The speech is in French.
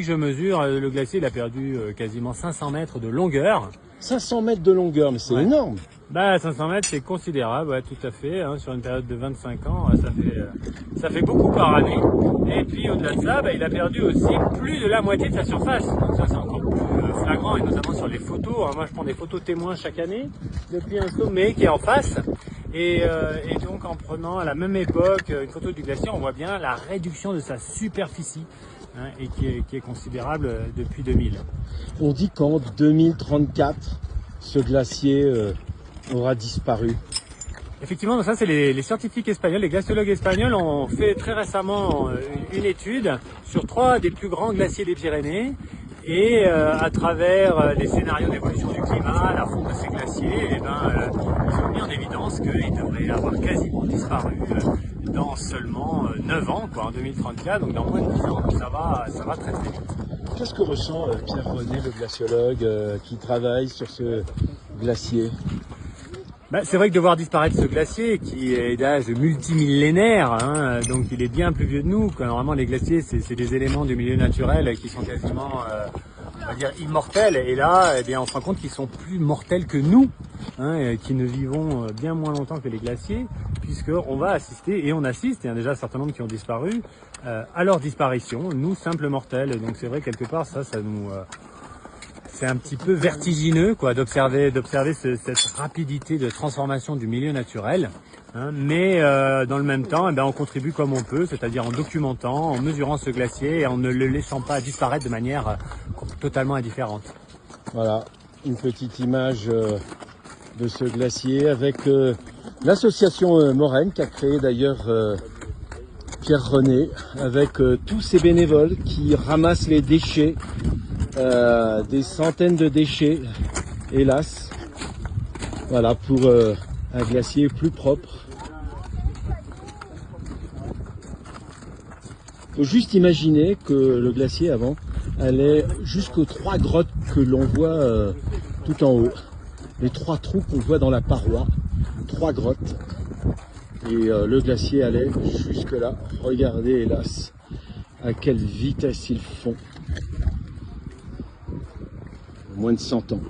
Je mesure, le glacier il a perdu quasiment 500 mètres de longueur. 500 mètres de longueur, mais c'est énorme. Bah 500 mètres c'est considérable, ouais, tout à fait, hein, sur une période de 25 ans, ça fait beaucoup par année. Et puis au-delà de ça, bah, il a perdu aussi plus de la moitié de sa surface. Donc ça c'est encore plus flagrant, et notamment sur les photos. Hein. Moi je prends des photos témoins chaque année, depuis un sommet qui est en face. Et donc en prenant à la même époque une photo du glacier, on voit bien la réduction de sa superficie, hein, et qui est considérable depuis 2000. On dit qu'en 2034, ce glacier aura disparu. Effectivement, donc ça c'est les scientifiques espagnols, les glaciologues espagnols ont fait très récemment une étude sur 3 des plus grands glaciers des Pyrénées, et à travers les scénarios d'évolution du climat, la fonte de ces glaciers, ils ont mis en évidence qu'ils devraient avoir quasiment disparu dans seulement 9 ans, quoi, en 2034, donc dans moins de 10 ans, donc ça va très très vite. Qu'est-ce que ressent Pierre René, le glaciologue, qui travaille sur ce glacier? Bah, c'est vrai que de voir disparaître ce glacier qui est d'âge multimillénaire, hein, donc il est bien plus vieux que nous. Normalement les glaciers c'est des éléments du milieu naturel qui sont quasiment on va dire immortels, et là eh bien, on se rend compte qu'ils sont plus mortels que nous, hein, qui ne vivons bien moins longtemps que les glaciers, puisqu'on va assister, et on assiste, il y a déjà un certain nombre qui ont disparu, à leur disparition, nous simples mortels. Donc c'est vrai quelque part ça nous... c'est un petit peu vertigineux, quoi, d'observer cette rapidité de transformation du milieu naturel, hein, mais dans le même temps, eh ben, on contribue comme on peut, c'est-à-dire en documentant, en mesurant ce glacier et en ne le laissant pas disparaître de manière totalement indifférente. Voilà, une petite image de ce glacier avec l'association Moraine qu'a créé d'ailleurs Pierre René, avec tous ces bénévoles qui ramassent les déchets. Des centaines de déchets, hélas, voilà, pour un glacier plus propre. Faut juste imaginer que le glacier avant allait jusqu'aux 3 grottes que l'on voit tout en haut, les 3 trous qu'on voit dans la paroi, 3 grottes, et le glacier allait jusque là. Regardez, hélas, à quelle vitesse ils font. Moins de 100 ans.